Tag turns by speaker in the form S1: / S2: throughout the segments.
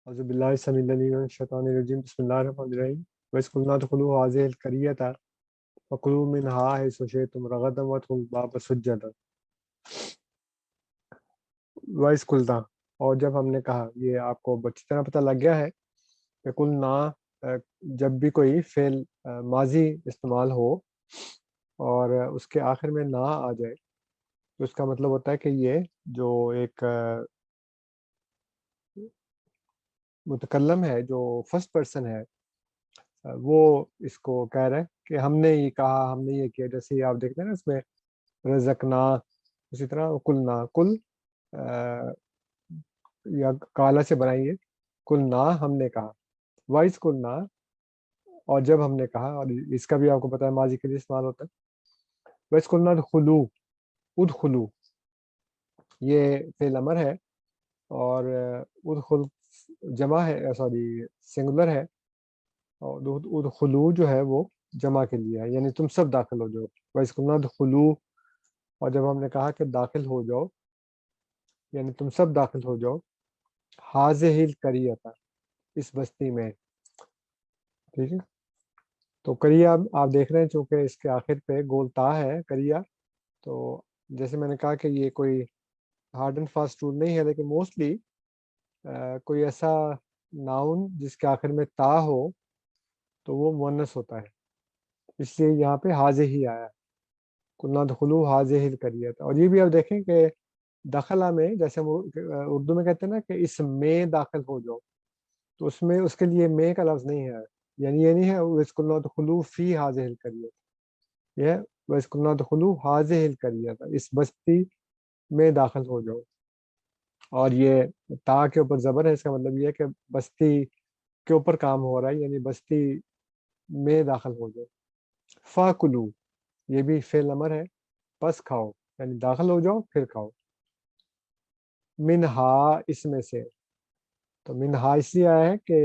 S1: أعوذ بالله السميع العليم من الشيطان الرجيم بسم الله الرحمن الرحيم وإذ قلنا ادخلوا هذه القرية فكلوا منها حيث شئتم رغدا وادخلوا الباب سجدا وإذ قلنا اور جب ہم نے کہا یہ آپ کو اچھی طرح پتہ لگ گیا ہے کہ قلنا جب بھی کوئی فعل ماضی استعمال ہو اور اس کے آخر میں نہ آ جائے تو اس کا مطلب ہوتا ہے کہ یہ جو ایک متکلم ہے جو فرسٹ پرسن ہے وہ اس کو کہہ رہا ہے کہ ہم نے یہ کہا ہم نے یہ کیا. جیسے آپ دیکھتے ہیں نا اس میں رزقنا، اسی طرح کلنا کل یا کالا سے بنائیے کلنا ہم نے کہا وائس کلنا اور جب ہم نے کہا، اور اس کا بھی آپ کو پتا ہے ماضی کے لیے استعمال ہوتا ہے. وائس کلنا ادخلو، ادخلو یہ فعل امر ہے اور ادخل جمع ہے، سوری سنگولر ہے، اور ادخلو جو ہے وہ جمع کے لیے ہے، یعنی تم سب داخل ہو جاؤ. وائس کلنا ادخلو اور جب ہم نے کہا کہ داخل ہو جاؤ یعنی تم سب داخل ہو جاؤ حاضہ القریۃ اس بستی میں. ٹھیک ہے، تو کریہ آپ دیکھ رہے ہیں چونکہ اس کے آخر پہ گول تا ہے کریہ، تو جیسے میں نے کہا کہ یہ کوئی ہارڈ اینڈ فاسٹ رول نہیں ہے، لیکن موسٹلی کوئی ایسا ناؤن جس کے آخر میں تا ہو تو وہ مؤنث ہوتا ہے، اس لیے یہاں پہ حاضہ ہی آیا. کلنا دخلو حاضہ القریۃ. اور یہ بھی آپ دیکھیں کہ دخلہ میں جیسے ہم اردو میں کہتے ہیں نا کہ اس میں داخل ہو جاؤ، تو اس میں اس کے لیے میں کا لفظ نہیں ہے، یعنی یہ نہیں ہے وَإِذْ قُلْنَا ادْخُلُوا فِي هَٰذِهِ الْقَرْيَةِ، یہ ہے وَإِذْ قُلْنَا ادْخُلُوا هَٰذِهِ الْقَرْيَةَ اس بستی میں داخل ہو جاؤ. اور یہ تا کے اوپر زبر ہے، اس کا مطلب یہ ہے کہ بستی کے اوپر کام ہو رہا ہے، یعنی بستی میں داخل ہو جاؤ. فَاكُلُوا یہ بھی فعل امر ہے، پس کھاؤ، یعنی داخل ہو جاؤ پھر کھاؤ. منہا اس میں سے، تو منہا اس لیے آیا ہے کہ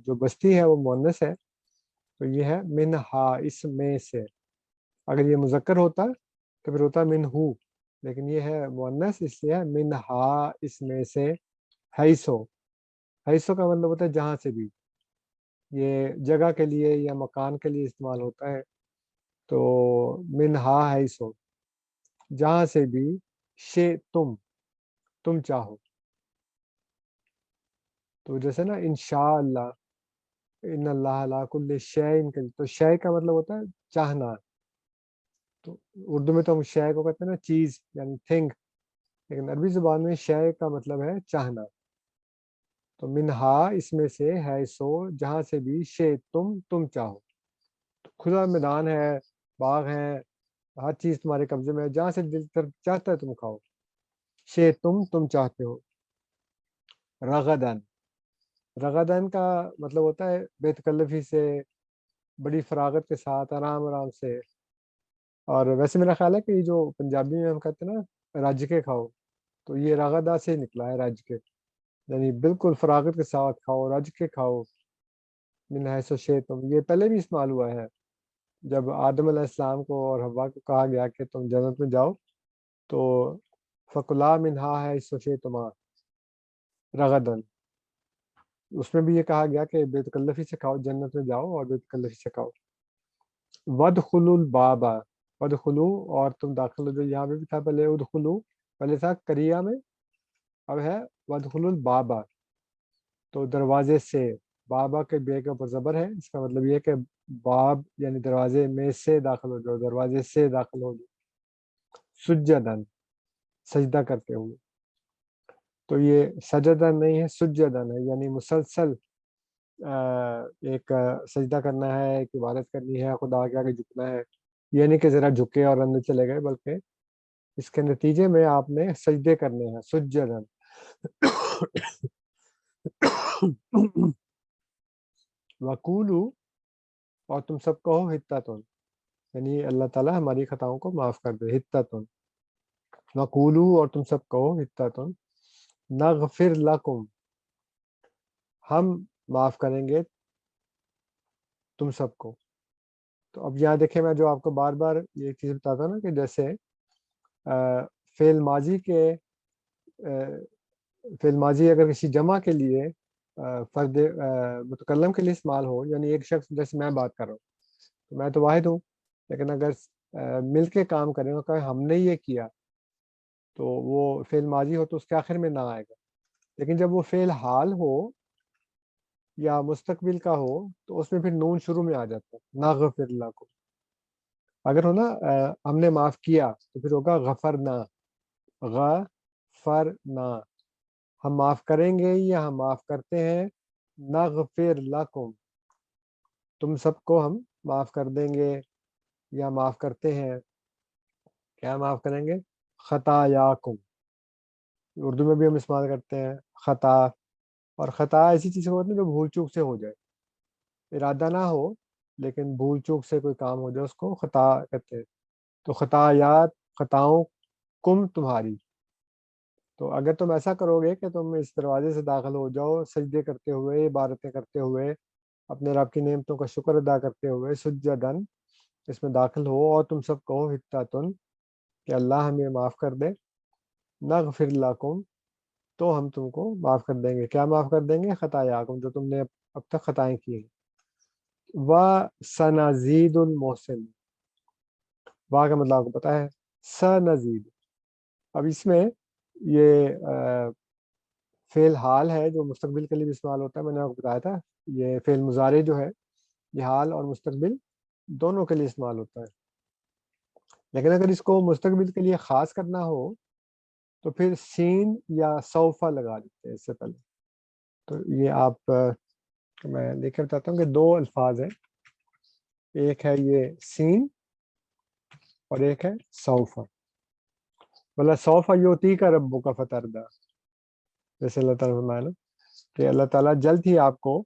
S1: جو بستی ہے وہ مؤنث ہے، تو یہ ہے منہا اس میں سے. اگر یہ مذکر ہوتا تو پھر ہوتا منہو، لیکن یہ ہے مؤنث اس لیے ہے منہا اس میں سے. حیثو، حیثو کا مطلب ہوتا ہے جہاں سے بھی، یہ جگہ کے لیے یا مکان کے لیے استعمال ہوتا ہے. تو منہا حیثو جہاں سے بھی، شے تم چاہو. تو جیسے نا انشاءاللہ ان اللہ علی کل شیء قدیر، تو شے کا مطلب ہوتا ہے چاہنا. تو اردو میں تو ہم شے کو کہتے ہیں نا چیز یعنی تھنگ، لیکن عربی زبان میں شے کا مطلب ہے چاہنا. تو منہا اس میں سے ہے سو جہاں سے بھی، شے تم چاہو. تو کھلا میدان ہے، باغ ہے، ہر چیز تمہارے قبضے میں ہے، جہاں سے دل چاہتا ہے تم کھاؤ. شے تم چاہتے ہو. رغدن، رغدن کا مطلب ہوتا ہے بے تکلفی سے، بڑی فراغت کے ساتھ، آرام آرام سے. اور ویسے میرا خیال ہے کہ یہ جو پنجابی میں ہم کہتے ہیں نا رج کے کھاؤ، تو یہ رغدا سے ہی نکلا ہے، رج کے، یعنی بالکل فراغت کے ساتھ کھاؤ، رج کے کھاؤ. من حیث شئتم یہ پہلے بھی استعمال ہوا ہے، جب آدم علیہ السلام کو اور حوا کو کہا گیا کہ تم جنت میں جاؤ، تو فکلا منہا حیث شئتما رغدن، اس میں بھی یہ کہا گیا کہ بے تکلفی سے کھاؤ، جنت میں جاؤ اور بے تکلفی سے کھاؤ. وَادْخُلُوا الْبَابَ، وَادْخُلُوا اور تم داخل ہو جو، یہاں پہ بھی تھا پہلے ادخلو، پہلے تھا کریہ میں، اب ہے وَادْخُلُوا الْبَابَ تو دروازے سے. بابا کے بے کے اوپر زبر ہے، اس کا مطلب یہ ہے کہ باب یعنی دروازے میں سے داخل ہو جاؤ، دروازے سے داخل ہو جاؤ. سجدن سجدہ کرتے ہوئے، تو یہ سجدن نہیں ہے سجدن ہے، یعنی مسلسل ایک سجدہ کرنا ہے، ایک عبادت کرنی ہے، خدا کے آگے جھکنا ہے. یہ نہیں کہ ذرا جھکے اور اندر چلے گئے، بلکہ اس کے نتیجے میں آپ نے سجدے کرنے ہیں. سجدن وقولو اور تم سب کہو حتتن، یعنی اللہ تعالیٰ ہماری خطاؤں کو معاف کر دے. حتتن وقولو اور تم سب کہو حتتن نغفر لکم ہم معاف کریں گے تم سب کو. تو اب یہاں دیکھیں، میں جو آپ کو بار بار یہ چیز بتاتا ہوں نا کہ جیسے فعل ماضی کے فعل ماضی اگر کسی جمع کے لیے فرد متکلم کے لیے استعمال ہو، یعنی ایک شخص جیسے میں بات کر رہا ہوں تو میں تو واحد ہوں، لیکن اگر مل کے کام کریں اور کہیں ہم نے یہ کیا تو وہ فعل ماضی ہو تو اس کے آخر میں نہ آئے گا، لیکن جب وہ فعل حال ہو یا مستقبل کا ہو تو اس میں پھر نون شروع میں آ جاتا ہے، نغفر اللہ کو. اگر ہو نا ہم نے معاف کیا تو پھر ہوگا غفرنا، غفرنا، ہم معاف کریں گے یا ہم معاف کرتے ہیں، نغفر لکم، تم سب کو ہم معاف کر دیں گے یا معاف کرتے ہیں. کیا معاف کریں گے؟ خطایاکم، اردو میں بھی ہم استعمال کرتے ہیں خطا، اور خطا ایسی چیز ہوتی ہے جو بھول چوک سے ہو جائے، ارادہ نہ ہو لیکن بھول چوک سے کوئی کام ہو جائے اس کو خطا کہتے ہیں. تو خطایات، خطاؤں، کم تمہاری. تو اگر تم ایسا کرو گے کہ تم اس دروازے سے داخل ہو جاؤ سجدے کرتے ہوئے، عبادتیں کرتے ہوئے، اپنے رب کی نعمتوں کا شکر ادا کرتے ہوئے، سجدن اس میں داخل ہو، اور تم سب کہو حتۃ کہ اللہ ہمیں معاف کر دے، نغفر لکم، تو ہم تم کو معاف کر دیں گے. کیا معاف کر دیں گے؟ خطایاکم، جو تم نے اب تک خطائیں کی ہیں. وَسَنَزِيدُ الْمُحْسِنِينَ، وا کا مطلب آپ کو پتا ہے، سنزید. اب اس میں یہ فعل حال ہے جو مستقبل کے لیے بھی استعمال ہوتا ہے، میں نے آپ کو بتایا تھا. یہ فعل مضارع جو ہے یہ حال اور مستقبل دونوں کے لیے استعمال ہوتا ہے، لیکن اگر اس کو مستقبل کے لیے خاص کرنا ہو تو پھر سین یا سوفا لگا دیتے ہیں اس سے پہلے. تو یہ آپ میں لکھ کے بتاتا ہوں کہ دو الفاظ ہیں، ایک ہے یہ سین اور ایک ہے سوفا. بلا سوفا یوتی کا ربو کا فتردہ، جیسے اللہ تعالیٰ فرمایا نا کہ اللہ تعالیٰ جلد ہی آپ کو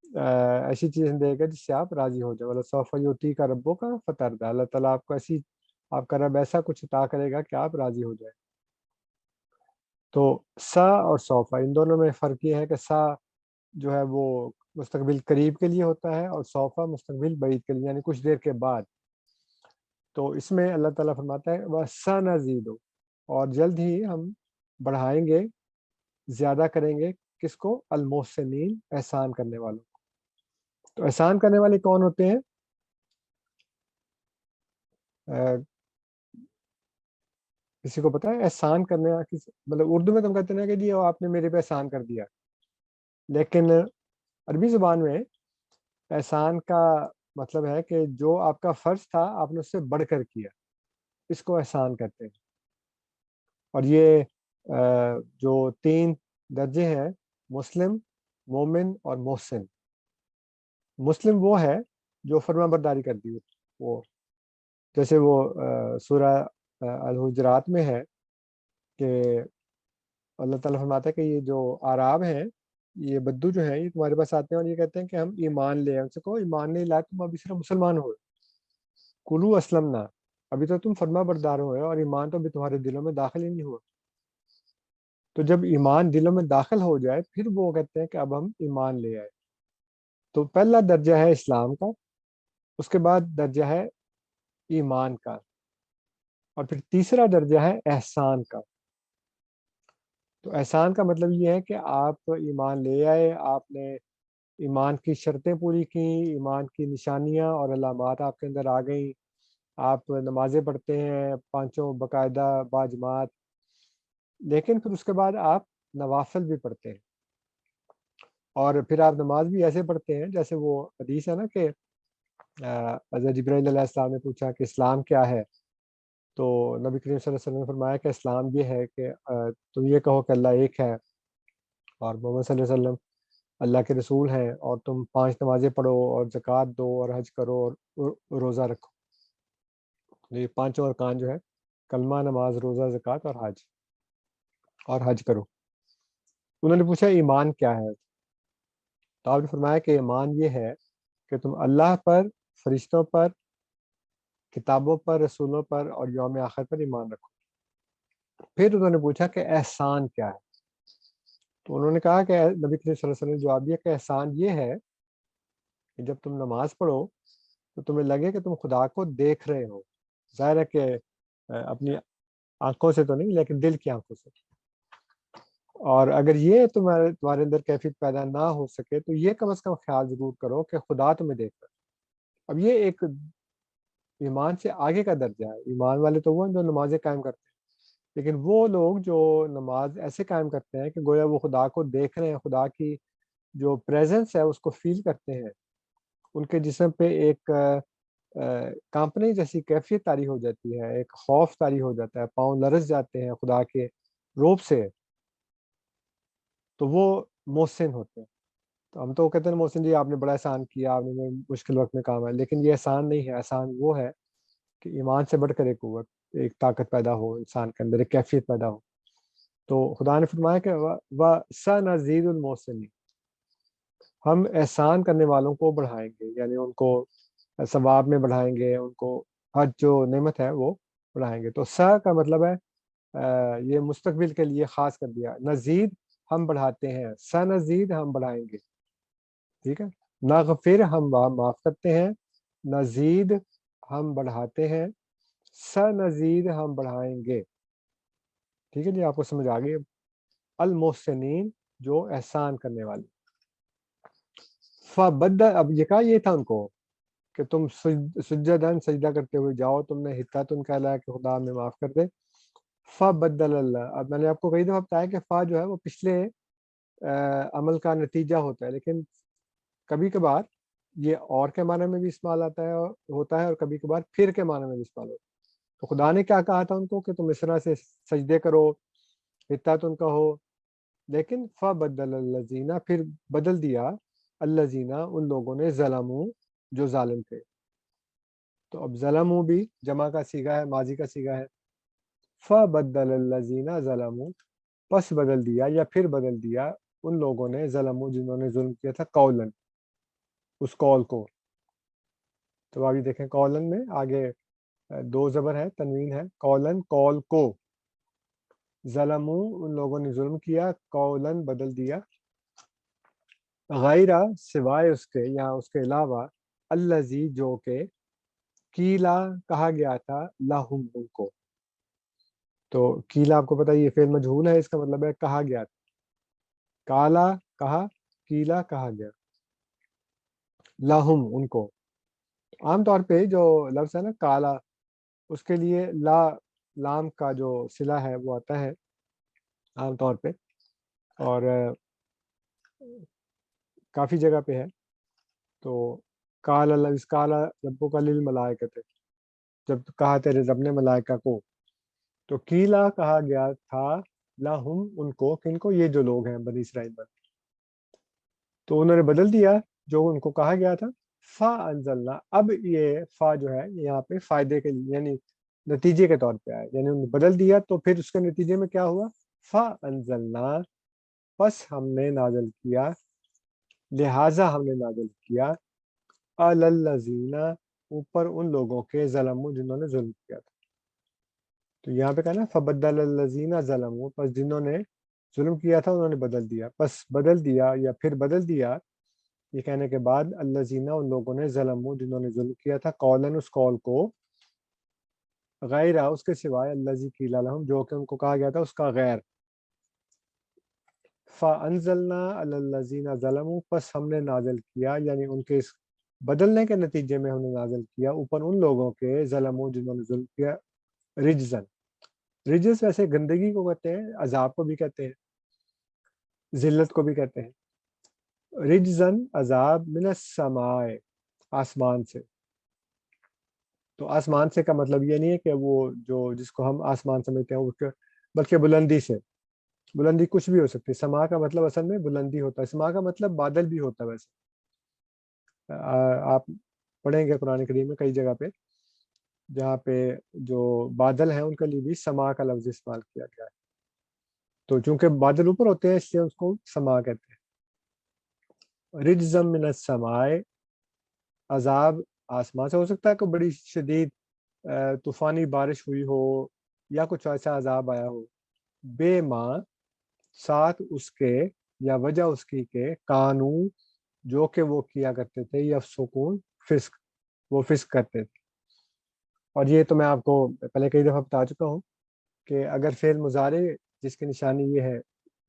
S1: ایسی چیزیں دے گا جس سے آپ راضی ہو جائے. بلا سوفا یوتی کا ربو کا فتردہ، اللہ تعالیٰ آپ کو ایسی، آپ کا رب ایسا کچھ عطا کرے گا کہ آپ راضی ہو جائے. تو سا اور صوفہ ان دونوں میں فرق یہ ہے کہ سا جو ہے وہ مستقبل قریب کے لیے ہوتا ہے اور صوفہ مستقبل بعید کے لیے، یعنی کچھ دیر کے بعد. تو اس میں اللہ تعالیٰ فرماتا ہے وَسَنَزِيدُ، اور جلد ہی ہم بڑھائیں گے، زیادہ کریں گے، کس کو؟ المحسنین، احسان کرنے والوں کو. تو احسان کرنے والے کون ہوتے ہیں؟ کسی کو پتا ہے احسان کرنے مطلب اردو میں تم کہتے ہیں کہ جی آپ نے میرے پہ احسان کر دیا، لیکن عربی زبان میں احسان کا مطلب ہے کہ جو آپ کا فرض تھا آپ نے اس سے بڑھ کر کیا، اس کو احسان کہتے ہیں. اور یہ جو 3 درجے ہیں، مسلم، مومن اور محسن. مسلم وہ ہے جو فرما برداری کر دی، وہ جیسے وہ سورہ الحجرات میں ہے کہ اللہ تعالیٰ فرماتا ہے کہ یہ جو اعراب ہیں، یہ بدو جو ہیں، یہ تمہارے پاس آتے ہیں اور یہ کہتے ہیں کہ ہم ایمان لے. ان سے کہو ایمان نہیں لائے، تم ابھی صرف مسلمان ہوئے، کلو اسلمنا، ابھی تو تم فرما بردار ہوئے اور ایمان تو ابھی تمہارے دلوں میں داخل ہی نہیں ہوا. تو جب ایمان دلوں میں داخل ہو جائے پھر وہ کہتے ہیں کہ اب ہم ایمان لے آئے. تو پہلا درجہ ہے اسلام کا، اس کے بعد درجہ ہے ایمان کا، اور پھر تیسرا درجہ ہے احسان کا. تو احسان کا مطلب یہ ہے کہ آپ ایمان لے آئے، آپ نے ایمان کی شرطیں پوری کی، ایمان کی نشانیاں اور علامات آپ کے اندر آ گئیں، آپ نمازیں پڑھتے ہیں 5 باقاعدہ باجماعت، لیکن پھر اس کے بعد آپ نوافل بھی پڑھتے ہیں. اور پھر آپ نماز بھی ایسے پڑھتے ہیں جیسے وہ حدیث ہے نا کہ حضرت جبرائیل علیہ السلام نے پوچھا کہ اسلام کیا ہے، تو نبی کریم صلی اللہ علیہ وسلم نے فرمایا کہ اسلام یہ ہے کہ تم یہ کہو کہ اللہ ایک ہے اور محمد صلی اللہ علیہ وسلم اللہ کے رسول ہیں، اور تم 5 نمازیں پڑھو اور زکوٰۃ دو اور حج کرو اور روزہ رکھو. یہ 5 ارکان جو ہے، کلمہ، نماز، روزہ، زکوٰۃ اور حج کرو. انہوں نے پوچھا ایمان کیا ہے، تو آپ نے فرمایا کہ ایمان یہ ہے کہ تم اللہ پر، فرشتوں پر، کتابوں پر، رسولوں پر اور یوم آخر پر ایمان رکھو. پھر انہوں نے پوچھا کہ احسان کیا ہے، تو انہوں نے کہا کہ نبی کریم صلی اللہ علیہ وسلم نے جواب دیا کہ احسان یہ ہے کہ جب تم نماز پڑھو تو تمہیں لگے کہ تم خدا کو دیکھ رہے ہو، ظاہر ہے کہ اپنی آنکھوں سے تو نہیں لیکن دل کی آنکھوں سے. اور اگر یہ تمہارے اندر کیفیت پیدا نہ ہو سکے تو یہ کم از کم خیال ضرور کرو کہ خدا تمہیں دیکھ رہا ہے۔ اب یہ ایک ایمان سے آگے کا درجہ ہے۔ ایمان والے تو وہ ہیں جو نمازیں قائم کرتے ہیں، لیکن وہ لوگ جو نماز ایسے قائم کرتے ہیں کہ گویا وہ خدا کو دیکھ رہے ہیں، خدا کی جو پریزنس ہے اس کو فیل کرتے ہیں، ان کے جسم پہ ایک کانپنے جیسی کیفیت طاری ہو جاتی ہے، ایک خوف طاری ہو جاتا ہے، پاؤں لرز جاتے ہیں خدا کے روب سے، تو وہ محسن ہوتے ہیں۔ تو ہم تو کہتے ہیں محسن جی آپ نے بڑا احسان کیا، آپ نے میرے مشکل وقت میں کام ہے، لیکن یہ احسان نہیں ہے۔ احسان وہ ہے کہ ایمان سے بڑھ کر ایک قوت، ایک طاقت پیدا ہو انسان کے اندر، ایک کیفیت پیدا ہو۔ تو خدا نے فرمایا کہ وَسَنَزِيدُ الْمُحْسِنِينَ، ہم احسان کرنے والوں کو بڑھائیں گے، یعنی ان کو ثواب میں بڑھائیں گے، ان کو ہر جو نعمت ہے وہ بڑھائیں گے۔ تو سا کا مطلب ہے یہ مستقبل کے لیے خاص کر دیا، نزید ہم بڑھاتے ہیں، سنزید ہم بڑھائیں گے، ٹھیک ہے۔ نغفر ہم معاف کرتے ہیں، نزید ہم بڑھاتے ہیں، سنزید ہم بڑھائیں گے، ٹھیک ہے جی، آپ کو سمجھ آ گئی۔ المحسنین جو احسان کرنے والے۔ فبدل، اب یہ کہا یہ تھا ان کو کہ تم سجدن سجدہ کرتے ہوئے جاؤ، تم نے حتیٰ تن کہا لایا کہ خدا ہمیں معاف کر دے۔ فبدل اللہ، اب میں نے آپ کو کئی دفعہ بتایا کہ فا جو ہے وہ پچھلے عمل کا نتیجہ ہوتا ہے، لیکن کبھی کبھار یہ اور کے معنی میں بھی استعمال آتا ہے ہوتا ہے، اور کبھی کبھار پھر کے معنی میں بھی استعمال ہوتا ہے۔ تو خدا نے کیا کہا تھا ان کو کہ تم اس طرح سے سجدے کرو، حتیٰ تن کہو، لیکن فبدل الذین، پھر بدل دیا الذین ان لوگوں نے، ظلموا جو ظالم تھے۔ تو اب ظلموا بھی جمع کا صیغہ ہے، ماضی کا صیغہ ہے۔ فبدل الذین ظلموا، پس بدل دیا یا پھر بدل دیا ان لوگوں نے، ظلموا جنہوں نے ظلم کیا تھا، قولن اس قول کو۔ تو ابھی دیکھیں قولن میں آگے دو زبر ہے، تنوین ہے، قولن قول کو، ظلموا ان لوگوں نے ظلم کیا، قولن بدل دیا، غیرہ سوائے اس کے یا اس کے علاوہ، الذی جو کہ، کیلا کہا گیا تھا، لہم ان کو۔ تو کیلا آپ کو پتہ ہے یہ فعل مجہول ہے، اس کا مطلب ہے کہا گیا تھا، کالا کہا، کیلا کہا گیا، لہم ان کو۔ عام طور پہ جو لفظ ہے نا کالا، اس کے لیے لام کا جو صلہ ہے وہ آتا ہے عام طور پہ، اور کافی جگہ پہ ہے۔ تو کالا لفظ، کالا ربک للملائکۃ، جب کہا تیرے رب نے ملائکہ کو، تو کیلا کہا گیا تھا لہم ان کو، کن کو، یہ جو لوگ ہیں بنی اسرائیل میں، تو انہوں نے بدل دیا جو ان کو کہا گیا تھا۔ فا انزلنا، اب یہ فا جو ہے یہاں پہ فائدے کے لیے، یعنی نتیجے کے طور پہ آیا، یعنی انہوں نے بدل دیا تو پھر اس کے نتیجے میں کیا ہوا، فا انزلنا، پس ہم نے نازل کیا، لہٰذا ہم نے نازل کیا، علی الذین، اوپر ان لوگوں کے، ظلموا جنہوں نے ظلم کیا تھا۔ تو یہاں پہ کہنا فبدل الذین ظلموا، پس جنہوں نے ظلم کیا تھا انہوں نے بدل دیا، پس بدل دیا یا پھر بدل دیا، یہ کہنے کے بعد، الذین ان لوگوں نے، ظلموا جنہوں نے ظلم کیا تھا، قولن اس قول کو، غیرہ اس کے سوائے، الذی قیل لہم جو کہ ان کو کہا گیا تھا اس کا غیر، فانزلنا علی الذین ظلموا، پس ہم نے نازل کیا، یعنی ان کے اس بدلنے کے نتیجے میں ہم نے نازل کیا اوپر ان لوگوں کے، ظلموا جنہوں نے ظلم کیا، رجزن، رجز ویسے گندگی کو کہتے ہیں، عذاب کو بھی کہتے ہیں، ذلت کو بھی کہتے ہیں۔ رجزن عذاب، من السماء آسمان سے۔ تو آسمان سے کا مطلب یہ نہیں ہے کہ وہ جو جس کو ہم آسمان سمجھتے ہیں، بلکہ بلندی سے، بلندی کچھ بھی ہو سکتی ہے۔ سما کا مطلب اصل میں بلندی ہوتا ہے، سما کا مطلب بادل بھی ہوتا ہے ویسے، آپ پڑھیں گے قرآن کریم میں کئی جگہ پہ جہاں پہ جو بادل ہیں ان کے لیے بھی سما کا لفظ استعمال کیا گیا ہے۔ تو چونکہ بادل اوپر ہوتے ہیں اس لیے اس کو سما کہتے ہیں۔ رجزم من السماء، عذاب آسمان سے ہو سکتا ہے کہ بڑی شدید طوفانی بارش ہوئی ہو یا کچھ ایسا عذاب آیا ہو، بے ماں ساتھ اس کے یا وجہ اس کی کہ، قانون جو کہ وہ کیا کرتے تھے، یا سکون فسق، وہ فسق کرتے تھے۔ اور یہ تو میں آپ کو پہلے کئی دفعہ بتا چکا ہوں کہ اگر فعل مضارع جس کی نشانی یہ ہے